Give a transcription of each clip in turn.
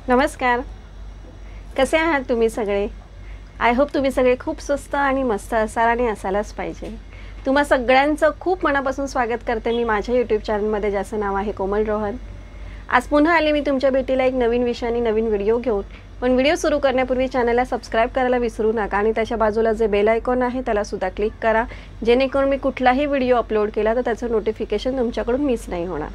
नमस्कार. कसे आहात तुम्ही सगळे? आय होप तुम्ही सगळे खूप स्वस्त आणि मस्त असाल आणि असायलाच पाहिजे. तुम्हा सगळ्यांचं खूप मनापासून स्वागत करते मी माझ्या यूट्यूब चॅनलमध्ये, ज्याचं नाव आहे कोमल रोहन. आज पुन्हा आले मी तुमच्या भेटीला एक नवीन विषय आणि नवीन व्हिडिओ घेऊन. पण व्हिडिओ सुरू करण्यापूर्वी चॅनलला सबस्क्राईब करायला विसरू नका आणि त्याच्या बाजूला जे बेल आयकॉन आहे त्याला सुद्धा क्लिक करा, जेणेकरून मी कुठलाही व्हिडिओ अपलोड केला तर त्याचं नोटिफिकेशन तुमच्याकडून मिस नाही होणार.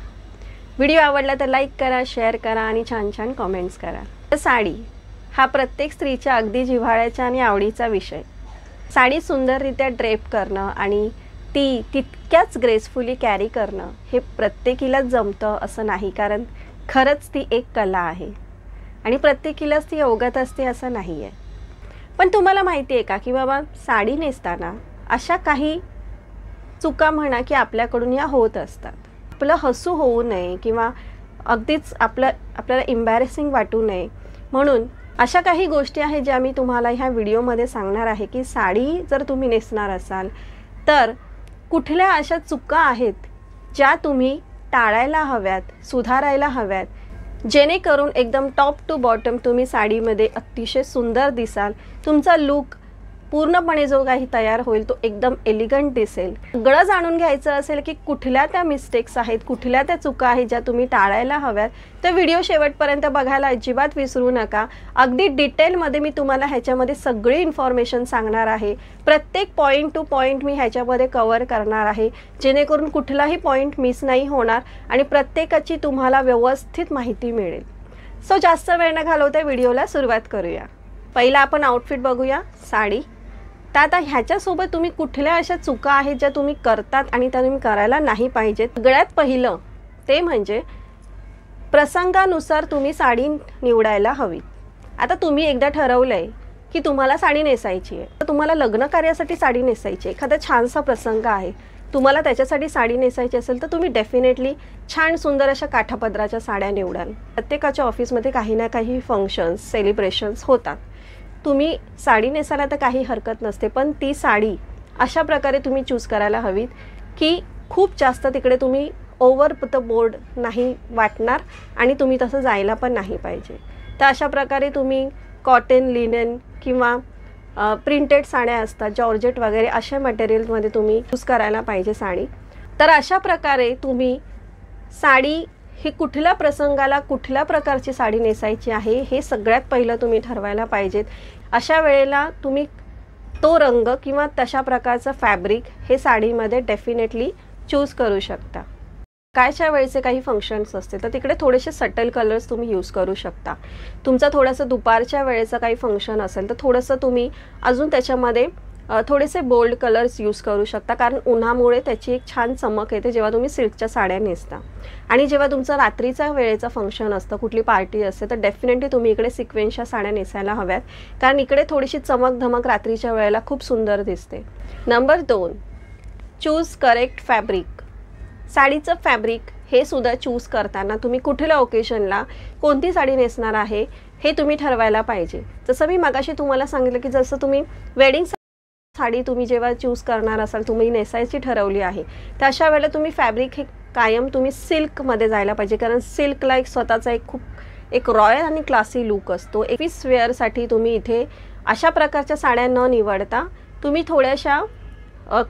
व्हिडिओ आवडला तर लाईक करा, शेअर करा आणि छान छान कमेंट्स करा. तर साडी हा प्रत्येक स्त्रीच्या अगदी जिव्हाळ्याचा आणि आवडीचा विषय. साडी सुंदररित्या ड्रेप करणं आणि ती तितक्याच ग्रेसफुली कॅरी करणं हे प्रत्येकीलाच जमतं असं नाही, कारण खरंच ती एक कला आहे आणि प्रत्येकीलाच ती अवगत असते असं नाही आहे. पण तुम्हाला माहिती आहे का की बाबा साडी नेसताना अशा काही चुका म्हणा की आपल्याकडून या होत असतात. आपलं हसू होऊ नये किंवा अगदीच आपल्याला एम्बॅरेसिंग वाटू नये म्हणून अशा काही गोष्टी आहेत ज्या मी तुम्हाला ह्या व्हिडिओमध्ये सांगणार आहे की साडी जर तुम्ही नेसणार असाल तर कुठल्या अशा चुका आहेत ज्या तुम्ही टाळायला हव्यात, सुधारायला हव्यात, जेणेकरून एकदम टॉप टू बॉटम तुम्ही साडीमध्ये अतिशय सुंदर दिसाल. तुमचा लुक पूर्णपणे जो काही तयार होईल तो एकदम एलिगंट दिसेल. सगळं जाणून घ्यायचं असेल की कुठल्या त्या मिस्टेक्स आहेत, कुठल्या त्या चुका आहेत ज्या तुम्ही टाळायला हव्यात, तर व्हिडिओ शेवटपर्यंत बघायला अजिबात विसरू नका. अगदी डिटेलमध्ये मी तुम्हाला ह्याच्यामध्ये सगळी इन्फॉर्मेशन सांगणार आहे. प्रत्येक पॉईंट टू पॉईंट मी ह्याच्यामध्ये कव्हर करणार आहे, जेणेकरून कुठलाही पॉईंट मिस नाही होणार आणि प्रत्येकाची तुम्हाला व्यवस्थित माहिती मिळेल. सो जास्त वेळ न घालवता व्हिडिओला सुरुवात करूया. पहिला आपण आउटफिट बघूया, साडी. तर आता ह्याच्यासोबत तुम्ही कुठल्या अशा चुका आहेत ज्या तुम्ही करतात आणि त्या तुम्ही करायला नाही पाहिजेत. सगळ्यात पहिलं ते म्हणजे प्रसंगानुसार तुम्ही साडी निवडायला हवी. आता तुम्ही एकदा ठरवलं आहे की तुम्हाला साडी नेसायची आहे, तर तुम्हाला लग्न कार्यासाठी साडी नेसायची आहे, एखादा छानसा प्रसंग आहे, तुम्हाला त्याच्यासाठी साडी नेसायची असेल तर तुम्ही डेफिनेटली छान सुंदर अशा काठापदराच्या साड्या निवडाल. प्रत्येकाच्या ऑफिसमध्ये काही ना काही फंक्शन्स, सेलिब्रेशन्स होतात. तुम्ही साडी नेसायला तर काही हरकत नसते, पण ती साडी अशा प्रकारे तुम्ही चूज करायला हवीत की खूप जास्त तिकडे तुम्ही ओव्हर द बोर्ड नाही वाटणार आणि तुम्ही तसं जायला पण नाही पाहिजे. तर अशा प्रकारे तुम्ही कॉटन, लिनन किंवा प्रिंटेड साड्या असतात, जॉर्जेट वगैरे अशा मटेरियलमध्ये तुम्ही चूज करायला पाहिजे साडी. तर अशा प्रकारे तुम्ही साडी ही कुठल्या प्रसंगाला कुठल्या प्रकारची साडी नेसायची आहे हे सगळ्यात पहिलं तुम्ही ठरवायला पाहिजेत. अशा वेळेला तुम्ही तो रंग किंवा तशा प्रकारचं फॅब्रिक हे साडीमध्ये डेफिनेटली चूज करू शकता. कायच्या वेळेचे काही फंक्शन्स असते तर तिकडे थोडेसे सटल कलर्स तुम्ही यूज करू शकता. तुमचं थोडंसं दुपारच्या वेळेचं काही फंक्शन असेल तर थोडंसं तुम्ही अजून त्याच्यामध्ये थोडेसे बोल्ड कलर्स यूज करू शकता, कारण उन्हामुळे त्याची एक छान चमक येते जेव्हा तुम्ही सिल्कच्या साड्या नेसता. आणि जेव्हा तुमचं रात्रीचा वेळेचं फंक्शन असतं, कुठली पार्टी असते, तर डेफिनेटली तुम्ही इकडे सिक्वेन्सच्या साड्या नेसायला हव्यात, कारण इकडे थोडीशी चमक धमक रात्रीच्या वेळेला खूप सुंदर दिसते. Number 2, choose correct fabric. साडीचं फॅब्रिक हे सुद्धा चूज करताना तुम्ही कुठल्या ओकेशनला कोणती साडी नेसणार आहे हे तुम्ही ठरवायला पाहिजे. जसं मी मगाशी तुम्हाला सांगितलं की जसं तुम्ही वेडिंग साडी तुम्ही जेव्हा चूज करणार असाल, तुम्ही नेसायची ठरवली आहे, तर अशा वेळेला तुम्ही फॅब्रिक हे कायम तुम्ही सिल्कमध्ये जायला पाहिजे, कारण सिल्कला एक स्वतःचा एक रॉयल आणि क्लासी लुक असतो. ऑफिस वेअरसाठी तुम्ही इथे अशा प्रकारच्या साड्या न निवडता तुम्ही थोड्याशा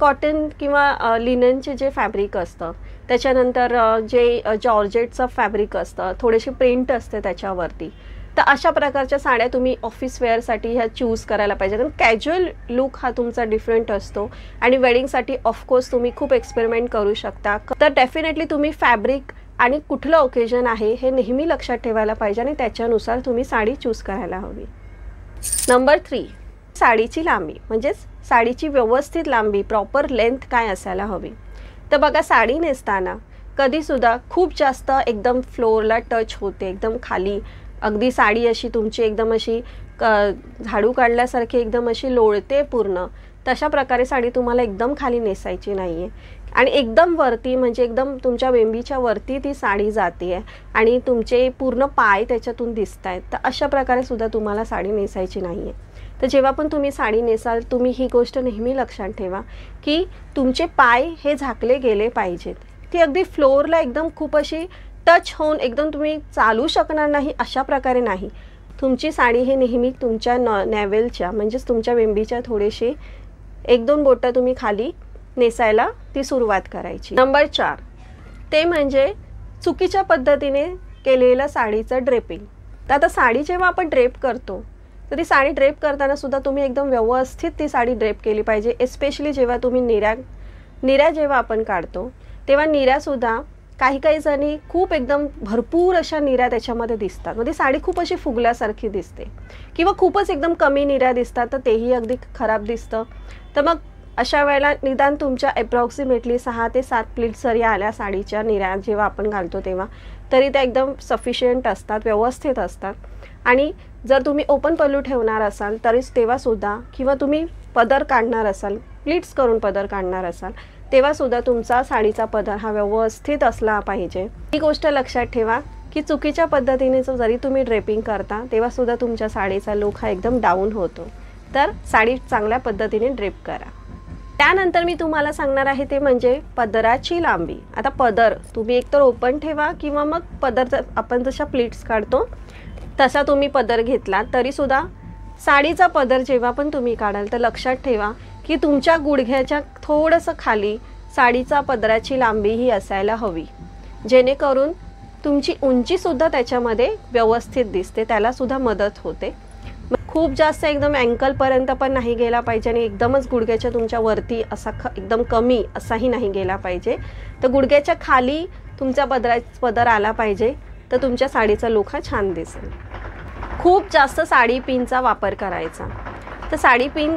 कॉटन किंवा लिननचे जे फॅब्रिक असतं, त्याच्यानंतर जे जॉर्जेटचं फॅब्रिक असतं, थोडीशी प्रिंट असते त्याच्यावरती, तर अशा प्रकारच्या साड्या तुम्ही ऑफिस वेअरसाठी ह्या चूज करायला पाहिजे. कारण कॅज्युअल लुक हा तुमचा डिफरंट असतो आणि वेडिंगसाठी ऑफकोर्स तुम्ही खूप एक्सपेरिमेंट करू शकता. तर डेफिनेटली तुम्ही फॅब्रिक आणि कुठलं ओकेजन आहे हे नेहमी लक्षात ठेवायला पाहिजे आणि त्याच्यानुसार तुम्ही साडी चूज करायला हवी. नंबर 3, साडीची लांबी, म्हणजेच साडीची व्यवस्थित लांबी, प्रॉपर लेंथ काय असायला हवी. तर बघा, साडी नेसताना कधीसुद्धा खूप जास्त एकदम फ्लोअरला टच होते, एकदम खाली अगदी साडी अशी तुमची एकदम अशी झाडू काढल्यासारखी एकदम अशी लोळते पूर्ण, तशा प्रकारे साडी तुम्हाला एकदम खाली नेसायची नाही आहे आणि एकदम वरती म्हणजे एकदम तुमच्या बेंबीच्या वरती ती साडी जाते आहे आणि तुमचे पूर्ण पाय त्याच्यातून दिसत आहेत. तर अशा प्रकारे सुद्धा तुम्हाला साडी नेसायची नाही आहे. तर जेव्हा पण तुम्ही साडी नेसाल तुम्ही ही गोष्ट नेहमी लक्षात ठेवा की तुमचे पाय हे झाकले गेले पाहिजेत. ती अगदी फ्लोअरला एकदम खूप अशी टच होऊन एकदम तुम्ही चालू शकणार नाही अशा प्रकारे नाही. तुमची साडी ही नेहमी तुमच्या नॅवेलच्या म्हणजेच तुमच्या बेंबीच्या थोडीशी 1-2 बोटं तुम्ही खाली नेसायला ती सुरुवात करायची. नंबर 4 ते म्हणजे चुकीच्या पद्धतीने केलेलं साडीचं ड्रेपिंग. तर आता साडी जेव्हा आपण ड्रेप करतो तर ती साडी ड्रेप करताना सुद्धा तुम्ही एकदम व्यवस्थित ती साडी ड्रेप केली पाहिजे. एस्पेशली जेव्हा तुम्ही निऱ्या जेव्हा आपण काढतो तेव्हा निऱ्यासुद्धा काही जणी खूप एकदम भरपूर अशा निऱ्या त्याच्यामध्ये दिसतात. मग ती साडी खूप अशी फुगल्यासारखी दिसते किंवा खूपच एकदम कमी निऱ्या दिसतात तर तेही अगदी खराब दिसतं. तर मग अशा वेळेला निदान तुमच्या अप्रॉक्सिमेटली 6 ते 7 प्लीट्स जरी आल्या साडीच्या निऱ्या जेव्हा आपण घालतो तेव्हा तरी त्या एकदम सफिशियंट असतात, व्यवस्थित असतात. आणि जर तुम्ही ओपन पल्लू ठेवणार असाल तरीच तेव्हासुद्धा किंवा तुम्ही पदर काढणार असाल, प्लीट्स करून पदर काढणार असाल तेव्हासुद्धा तुमचा साडीचा पदर हा व्यवस्थित असला पाहिजे. ही गोष्ट लक्षात ठेवा की चुकीच्या पद्धतीने जरी तुम्ही ड्रेपिंग करता तेव्हासुद्धा तुमच्या साडीचा लुक हा एकदम डाऊन होतो. तर साडी चांगल्या पद्धतीने ड्रेप करा. त्यानंतर मी तुम्हाला सांगणार आहे ते म्हणजे पदराची लांबी. आता पदर तुम्ही एकतर ओपन ठेवा किंवा मग पदर आपण जशा प्लीट्स काढतो तसा तुम्ही पदर घेतला तरीसुद्धा साडीचा पदर जेव्हा पण तुम्ही काढाल तर लक्षात ठेवा की तुमच्या गुडघ्याच्या थोडंसं खाली साडीचा पदराची लांबी ही असायला हवी, जेणेकरून तुमची उंचीसुद्धा त्याच्यामध्ये व्यवस्थित दिसते, त्यालासुद्धा मदत होते. खूप जास्त एकदम अँकलपर्यंत पण नाही गेला पाहिजे आणि एकदमच गुडघ्याच्या तुमच्या वरती असा एकदम कमी असाही नाही गेला पाहिजे. तर गुडघ्याच्या खाली तुमचा पदर आला पाहिजे तर तुमच्या साडीचा लुक हा छान दिसेल. खूप जास्त साडी पिनचा वापर करायचा. तर साडी पिन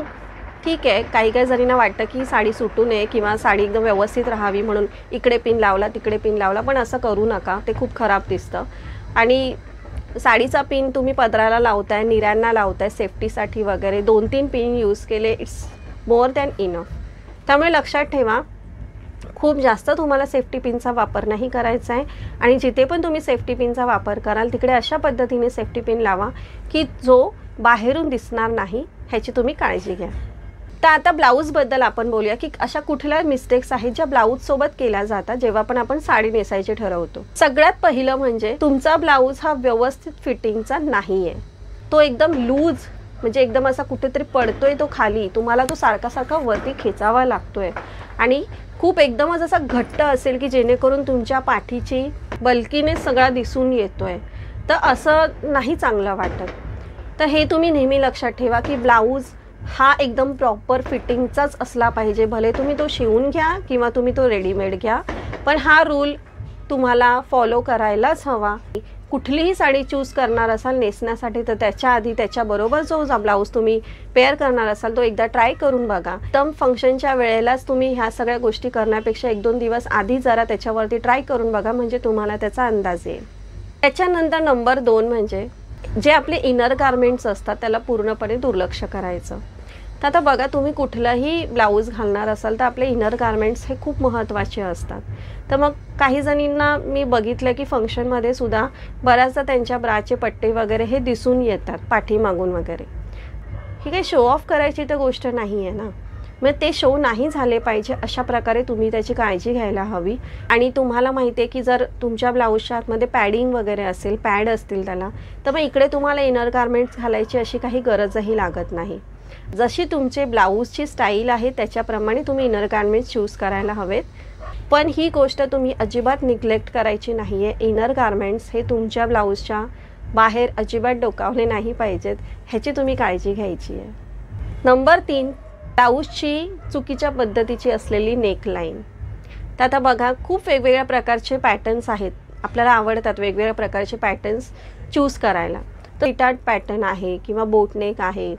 ठीक आहे, काही जणींना वाटतं की साडी सुटू नये किंवा साडी एकदम व्यवस्थित राहावी म्हणून इकडे पिन लावला तिकडे पिन लावला, पण असं करू नका, ते खूप खराब दिसतं. आणि साडीचा पिन तुम्ही पदराला लावताय, निऱ्यांना लावताय सेफ्टीसाठी वगैरे 2-3 पिन यूज केले इट्स मोर दॅन इनफ. त्यामुळे लक्षात ठेवा खूप जास्त तुम्हाला सेफ्टी पिनचा वापर नाही करायचा आहे. आणि जिथे पण तुम्ही सेफ्टी पिनचा वापर कराल तिकडे अशा पद्धतीने सेफ्टी पिन लावा की जो बाहेरून दिसणार नाही, ह्याची तुम्ही काळजी घ्या. तर आता ब्लाऊजबद्दल आपण बोलूया की अशा कुठल्या मिस्टेक्स आहेत ज्या ब्लाऊजसोबत केल्या जातात जेव्हा पण आपण साडी नेसायची ठरवतो. सगळ्यात पहिलं म्हणजे तुमचा ब्लाऊज हा व्यवस्थित फिटिंगचा नाही आहे. तो एकदम लूज म्हणजे एकदम असा कुठेतरी पडतोय तो खाली, तुम्हाला तो सारखा वरती खेचावा लागतोय आणि खूप एकदमच असा घट्ट असेल की जेणेकरून तुमच्या पाठीची बल्कीने सगळा दिसून येतोय, तर असं नाही चांगलं वाटत. तर हे तुम्ही नेहमी लक्षात ठेवा की ब्लाऊज हा एकदम प्रॉपर फिटिंगचाच असला पाहिजे. भले तुम्ही तो शिवून घ्या किंवा तुम्ही तो रेडीमेड घ्या, पण हा रूल तुम्हाला फॉलो करायलाच हवा. कुठलीही साडी चूज करणार असाल नेसण्यासाठी तर त्याच्या आधी त्याच्याबरोबर जो ब्लाऊज तुम्ही पेअर करणार असाल तो एकदा ट्राय करून बघा. एकदम फंक्शनच्या वेळेलाच तुम्ही ह्या सगळ्या गोष्टी करण्यापेक्षा 1-2 दिवस आधी जरा त्याच्यावरती ट्राय करून बघा, म्हणजे तुम्हाला त्याचा अंदाज येईल. त्याच्यानंतर नंबर 2 म्हणजे जे आपले इनर गारमेंट्स असतात त्याला पूर्णपणे दुर्लक्ष करायचं. तर आता बघा, तुम्ही कुठलाही ब्लाऊज घालणार असाल तर आपले इनर गारमेंट्स हे खूप महत्त्वाचे असतात. तर मग काही जणींना मी बघितलं की फंक्शनमध्ये सुद्धा बऱ्याचदा त्यांच्या ब्राचे पट्टे वगैरे हे दिसून येतात पाठीमागून वगैरे. ही काही शो ऑफ करायची तर गोष्ट नाही आहे ना, मग ते शो नाही झाले पाहिजे अशा प्रकारे तुम्ही त्याची काळजी घ्यायला हवी. आणि तुम्हाला माहिती आहे की जर तुमच्या ब्लाऊजच्या आतमध्ये पॅडिंग वगैरे असेल, पॅड असतील त्याला, तर मग इकडे तुम्हाला इनर गारमेंट्स घालायची अशी काही गरजही लागत नाही. जशी तुमचे ब्लाऊजची स्टाईल आहे त्याच्याप्रमाणे तुम्ही इनर गारमेंट्स चूज करायला हवेत. पण ही गोष्ट तुम्ही अजिबात निग्लेक्ट करायची नाही आहे. इनर गारमेंट्स हे तुमच्या ब्लाऊजच्या बाहेर अजिबात डोकावले नाही पाहिजेत, ह्याची तुम्ही काळजी घ्यायची आहे. नंबर 3, ब्लाऊजची चुकीच्या पद्धतीची असलेली नेकलाईन. तर आता बघा, खूप वेगवेगळ्या प्रकारचे पॅटर्न्स आहेत, आपल्याला आवडतात वेगवेगळ्या प्रकारचे पॅटर्न्स चूज करायला. तर रिटार्ट पॅटर्न आहे किंवा बोटनेक आहे,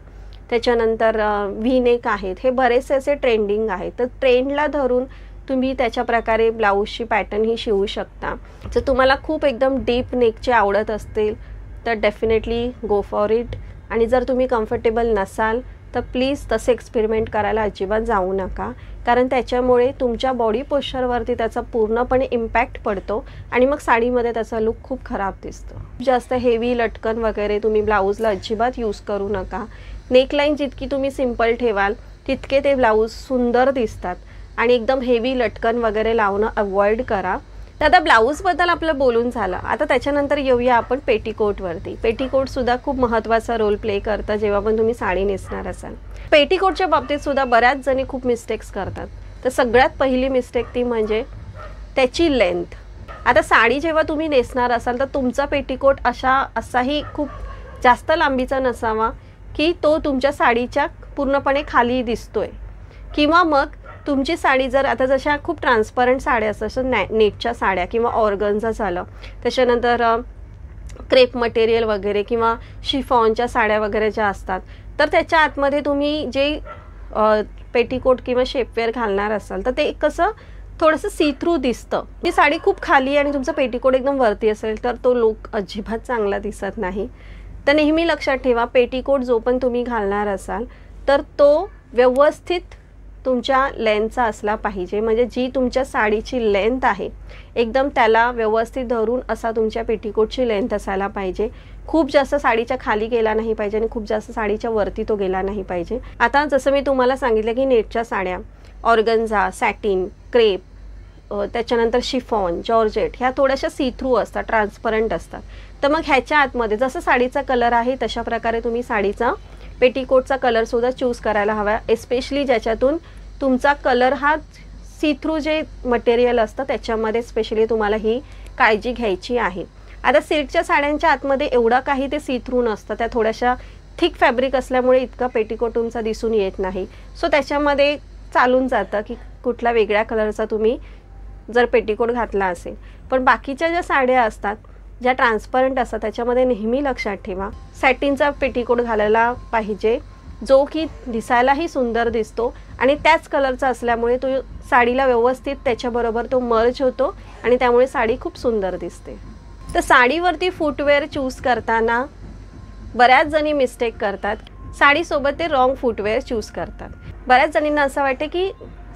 त्याच्यानंतर व्ही नेक आहेत, हे बरेचसे असे ट्रेंडिंग आहेत. तर ट्रेंडला धरून तुम्ही त्याच्या प्रकारे ब्लाऊजची पॅटर्न ही शिवू शकता. जर तुम्हाला खूप एकदम डीप नेकचे आवडत असतील तर डेफिनेटली गो फॉर इट. आणि जर तुम्ही कम्फर्टेबल नसाल तर प्लीज तसे एक्सपेरिमेंट करायला अजिबात जाऊ नका, कारण त्याच्यामुळे तुमच्या बॉडी पोश्चरवरती त्याचा पूर्णपणे इम्पॅक्ट पडतो आणि मग साडीमध्ये त्याचा लुक खूप खराब दिसतो. जास्त हेवी लटकन वगैरे तुम्ही ब्लाऊजला अजिबात यूज करू नका. नेकलाईन जितकी तुम्ही सिंपल ठेवाल तितके ते ब्लाऊज सुंदर दिसतात आणि एकदम हेवी लटकन वगैरे लावणं अवॉइड करा. तर आता ब्लाऊजबद्दल आपलं बोलून झालं. आता त्याच्यानंतर येऊया आपण पेटीकोटवरती. पेटीकोटसुद्धा खूप महत्त्वाचा रोल प्ले करतं जेव्हा पण तुम्ही साडी नेसणार असाल. पेटीकोटच्या बाबतीत सुद्धा बऱ्याच जणी खूप मिस्टेक्स करतात. तर सगळ्यात पहिली मिस्टेक ती म्हणजे त्याची लेंथ. आता साडी जेव्हा तुम्ही नेसणार असाल तर तुमचा पेटीकोट असाही खूप जास्त लांबीचा नसावा की तो तुमच्या साडीच्या पूर्णपणे खाली दिसतोय. किंवा मग तुमची साडी जर आता जशा खूप ट्रान्सपरंट साड्या असतात, जसं नेटच्या साड्या किंवा ऑर्गन्झा झालं, त्याच्यानंतर क्रेप मटेरियल वगैरे किंवा शिफॉनच्या साड्या वगैरे ज्या असतात, तर त्याच्या आतमध्ये तुम्ही जे पेटीकोट किंवा शेपवेअर घालणार असाल तर ते कसं थोडंसं सी थ्रू दिसतं. ती साडी खूप खाली आणि तुमचं पेटीकोट एकदम वरती असेल तर तो लुक अजिबात चांगला दिसत नाही. तर नेहमी लक्षात ठेवा, पेटीकोट जो पण तुम्ही घालणार असाल तर तो व्यवस्थित तुमच्या लेंथचा असला पाहिजे. म्हणजे जी तुमच्या साडीची लेंथ आहे एकदम त्याला व्यवस्थित धरून असा तुमच्या पेटीकोटची लेंथ असायला पाहिजे. खूप जास्त साडीच्या खाली गेला नाही पाहिजे आणि खूप जास्त साडीच्या वरती तो गेला नाही पाहिजे. आता जसं मी तुम्हाला सांगितलं की नेटच्या साड्या, ऑर्गन्झा, सॅटिन, क्रेप, त्याच्यानंतर शिफॉन, जॉर्जेट ह्या थोड्याशा सी थ्रू असतात, ट्रान्सपरंट असतात. तर मग ह्याच्या आतमध्ये जसं साडीचा कलर आहे तशा प्रकारे तुम्ही साडीचा पेटीकोटचा कलरसुद्धा चूज करायला हवा. एस्पेशली ज्याच्यातून तुमचा कलर हा सी थ्रू जे मटेरियल असतं त्याच्यामध्ये स्पेशली तुम्हाला ही काळजी घ्यायची आहे. आता सिल्कच्या साड्यांच्या आतमध्ये एवढा काही ते सी थ्रू नसतं, त्या थोड्याशा थिक फॅब्रिक असल्यामुळे इतका पेटीकोट तुमचा दिसून येत नाही. सो त्याच्यामध्ये चालून जातं की कुठला वेगळ्या कलरचा तुम्ही जर पेटीकोट घातला असेल. पण बाकीच्या ज्या साड्या असतात ज्या ट्रान्सपरंट असतात त्याच्यामध्ये नेहमी लक्षात ठेवा सॅटिनचा पेटीकोट घालायला पाहिजे, जो की दिसायलाही सुंदर दिसतो आणि त्याच कलरचा असल्यामुळे तो साडीला व्यवस्थित त्याच्याबरोबर तो मर्ज होतो आणि त्यामुळे साडी खूप सुंदर दिसते. तर साडीवरती फुटवेअर चूज करताना बऱ्याच जणी मिस्टेक करतात. साडीसोबत ते रॉंग फुटवेअर चूज करतात. बऱ्याच जणींना असं वाटतं की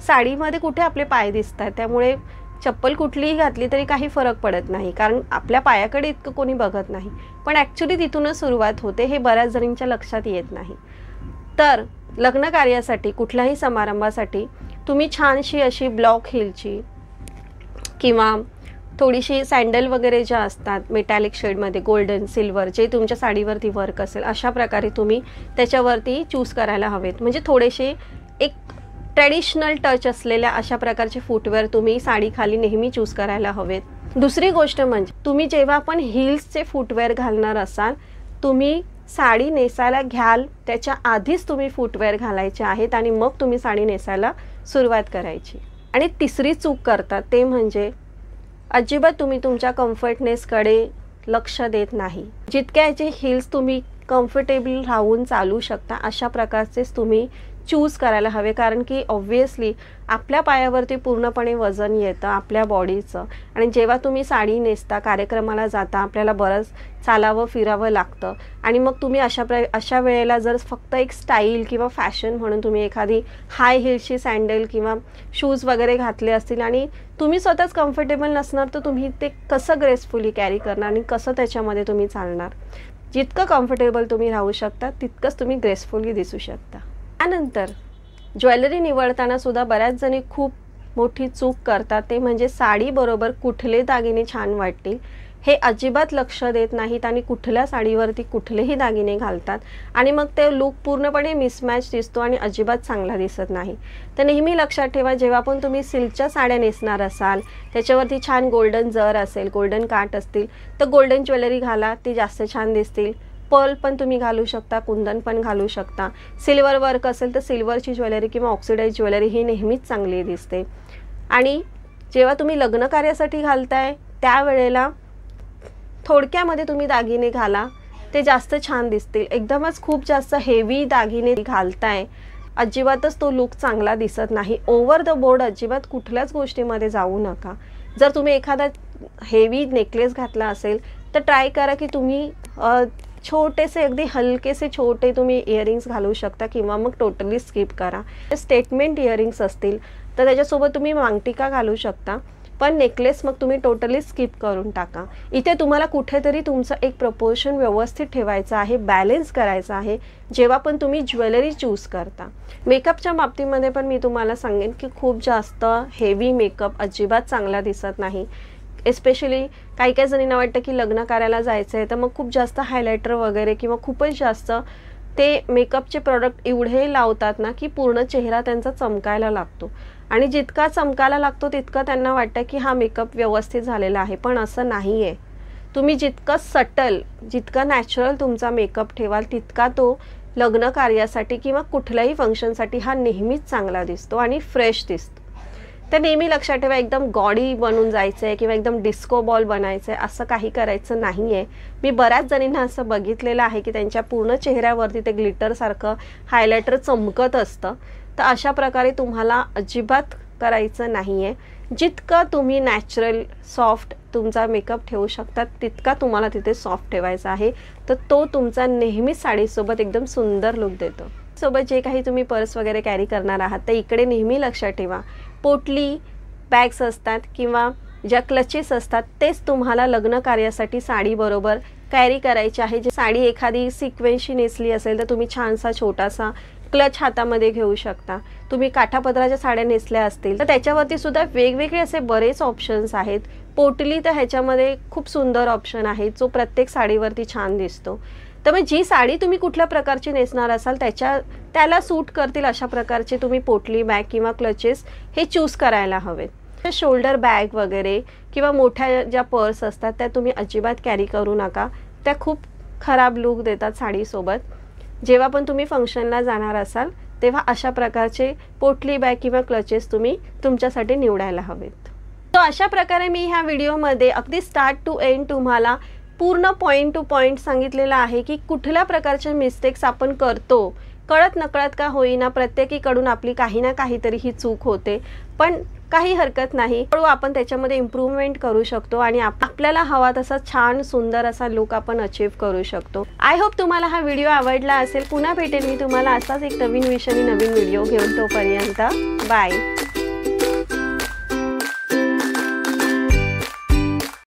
साडीमध्ये कुठे आपले पाय दिसतात, त्यामुळे चप्पल कुठलीही घातली तरी काही फरक पडत नाही, कारण आपल्या पायाकडे इतकं कोणी बघत नाही. पण ॲक्च्युली तिथूनच सुरुवात होते, हे बऱ्याच जणींच्या लक्षात येत नाही. तर लग्न कार्यासाठी, कुठल्याही समारंभासाठी तुम्ही छानशी अशी ब्लॉक हिलची किंवा थोडीशी सँडल वगैरे ज्या असतात मेटॅलिक शेडमध्ये, गोल्डन, सिल्वर, जे तुमच्या साडीवरती वर्क असेल अशा प्रकारे तुम्ही त्याच्यावरती चूज करायला हवेत. म्हणजे थोडेसे एक ट्रेडिशनल टच असलेल्या अशा प्रकारचे फुटवेअर तुम्ही साडीखाली नेहमी चूज करायला हवेत. दुसरी गोष्ट म्हणजे तुम्ही जेव्हा पण हिल्सचे फुटवेअर घालणार असाल, तुम्ही साडी नेसायला घ्याल त्याच्या आधीच तुम्ही फुटवेअर घालायचे आहेत आणि मग तुम्ही साडी नेसायला सुरुवात करायची. आणि तिसरी चूक करतात ते म्हणजे अजिबात तुम्ही तुमच्या कम्फर्टनेसकडे लक्ष देत नाही. जितक्याचे हिल्स तुम्ही कम्फर्टेबल राहून चालू शकता अशा प्रकारचेच तुम्ही चूज करायला हवे, कारण की ऑब्व्हियसली आपल्या पायावरती पूर्णपणे वजन येतं आपल्या बॉडीचं आणि जेव्हा तुम्ही साडी नेसता, कार्यक्रमाला जाता, आपल्याला बरंच चालावं फिरावं लागतं आणि मग तुम्ही अशा वेळेला जर फक्त एक स्टाईल किंवा फॅशन म्हणून तुम्ही एखादी हाय हिल्सची सँडल किंवा शूज वगैरे घातले असतील आणि तुम्ही स्वतःच कम्फर्टेबल नसणार तर तुम्ही ते कसं ग्रेसफुली कॅरी करणार आणि कसं त्याच्यामध्ये तुम्ही चालणार. जितकं कम्फर्टेबल तुम्ही राहू शकता तितकंच तुम्ही ग्रेसफुली दिसू शकता. त्यानंतर ज्वेलरी निवडताना सुद्धा बऱ्याच जणी खूप मोठी चूक करतात, ते म्हणजे साडीबरोबर कुठले दागिने छान वाटतील हे अजिबात लक्ष देत नाहीत आणि कुठल्या साडीवरती कुठलेही दागिने घालतात आणि मग ते लुक पूर्णपणे मिसमॅच दिसतो आणि अजिबात चांगला दिसत नाही. तर नेहमी लक्षात ठेवा, जेव्हा पण तुम्ही सिल्कच्या साड्या नेसणार असाल त्याच्यावरती छान गोल्डन जर असेल, गोल्डन काट असतील तर गोल्डन ज्वेलरी घाला, ती जास्त छान दिसतील. पर्ल पण तुम्ही घालू शकता, कुंदन पण घालू शकता. सिल्वर वर्क असेल तर सिल्वरची ज्वेलरी किंवा ऑक्सिडाइज ज्वेलरी ही नेहमीच चांगली दिसते. आणि जेव्हा तुम्ही लग्न कार्यासाठी घालताय त्यावेळेला थोडक्यामध्ये तुम्ही दागिने घाला, ते जास्त छान दिसतील. एकदमच खूप जास्त हेवी दागिने घालताय अजिबातच तो लुक चांगला दिसत नाही. ओव्हर द बोर्ड अजिबात कुठल्याच गोष्टीमध्ये जाऊ नका. जर तुम्ही एखादा हेवी नेकलेस घातला असेल तर ट्राय करा की तुम्ही छोटेसे अगदी हलकेसे छोटे तुम्ही इयरिंग्स घालू शकता किंवा मग टोटली स्किप करा. स्टेटमेंट इयरिंग्स असतील तर त्याच्यासोबत तुम्ही मांगटिका घालू शकता, पण नेकलेस मग तुम्ही टोटली स्किप करून टाका. इथे तुम्हाला कुठेतरी तुमचं एक प्रपोर्शन व्यवस्थित ठेवायचं आहे, बॅलेन्स करायचं आहे जेव्हा पण तुम्ही ज्वेलरी चूज करता. मेकअपच्या बाबतीमध्ये पण मी तुम्हाला सांगेन की खूप जास्त हेवी मेकअप अजिबात चांगला दिसत नाही. एस्पेशली काही काही जणींना वाटतं की लग्न कार्याला जायचं आहे, तर मग खूप जास्त हायलायटर वगैरे किंवा खूपच जास्त ते मेकअपचे प्रोडक्ट एवढे लावतात ना की पूर्ण चेहरा त्यांचा चमकायला लागतो, आणि जितका चमकायला लागतो तितकं त्यांना वाटतं की हा मेकअप व्यवस्थित झालेला आहे. पण असं नाही आहे. तुम्ही जितकं सटल, जितका नॅचरल तुमचा मेकअप ठेवाल तितका तो लग्न कार्यासाठी किंवा कुठल्याही फंक्शनसाठी हा नेहमीच चांगला दिसतो आणि फ्रेश दिसतो. तर नेहमी लक्षात ठेवा, एकदम गॉडी बनून जायचं आहे किंवा एकदम डिस्को बॉल बनायचं आहे असं काही करायचं नाही आहे. मी बऱ्याच जणींना असं बघितलेलं आहे की त्यांच्या पूर्ण चेहऱ्यावरती ते ग्लिटरसारखं हायलायटर चमकत असतं. तर अशा प्रकारे तुम्हाला अजिबात करायचं नाही आहे. जितकं तुम्ही नॅचरल सॉफ्ट तुमचा मेकअप ठेवू शकतात तितका तुम्हाला तिथे सॉफ्ट ठेवायचा आहे. तर तो तुमचा नेहमीच साडीसोबत एकदम सुंदर लुक देतो. सोबत जे काही तुम्ही पर्स वगैरे कॅरी करणार आहात तर इकडे नेहमी लक्षात ठेवा, पोटली बॅग्स असतात किंवा ज्या क्लचेस असतात तेच तुम्हाला लग्न कार्यासाठी साडीबरोबर कॅरी करायचे आहे. जे साडी एखादी सिक्वेन्सची नेसली असेल तर तुम्ही छानसा छोटासा क्लच हातामध्ये घेऊ शकता. तुम्ही काठापदराच्या साड्या नेसल्या असतील तर त्याच्यावरती सुद्धा वेगवेगळे असे बरेच ऑप्शन्स आहेत. पोटली तर ह्याच्यामध्ये खूप सुंदर ऑप्शन आहे जो प्रत्येक साडीवरती छान दिसतो. तर मग जी साडी तुम्ही कुठल्या प्रकारची नेसणार असाल त्याला सूट करतील अशा प्रकारचे तुम्ही पोटली बॅग किंवा क्लचेस हे चूज करायला हवेत. शोल्डर बॅग वगैरे किंवा मोठ्या ज्या पर्स असतात त्या तुम्ही अजिबात कॅरी करू नका. त्या खूप खराब लुक देतात साडीसोबत. जेव्हा पण तुम्ही फंक्शनला जाणार असाल तेव्हा अशा प्रकारचे पोटली बॅग किंवा क्लचेस तुम्ही तुमच्यासाठी निवडायला हवेत. तर अशा प्रकारे मी ह्या व्हिडिओमध्ये अगदी स्टार्ट टू एंड तुम्हाला पूर्ण पॉईंट टू पॉईंट सांगितलेलं आहे की कुठल्या प्रकारचे मिस्टेक्स आपण करतो. कळत नकळत का होईना प्रत्येकीकडून आपली काही ना काहीतरी ही चूक होते, पण काही हरकत नाही. आपण त्याच्यामध्ये इम्प्रूव्हमेंट करू शकतो आणि आपल्याला हवा तसा छान सुंदर असा लुक आपण अचीव करू शकतो. आय होप तुम्हाला हा व्हिडिओ आवडला असेल. पुन्हा भेटेल मी तुम्हाला असाच एक नवीन विषयाने नवीन व्हिडिओ घेऊन. तोपर्यंत बाय.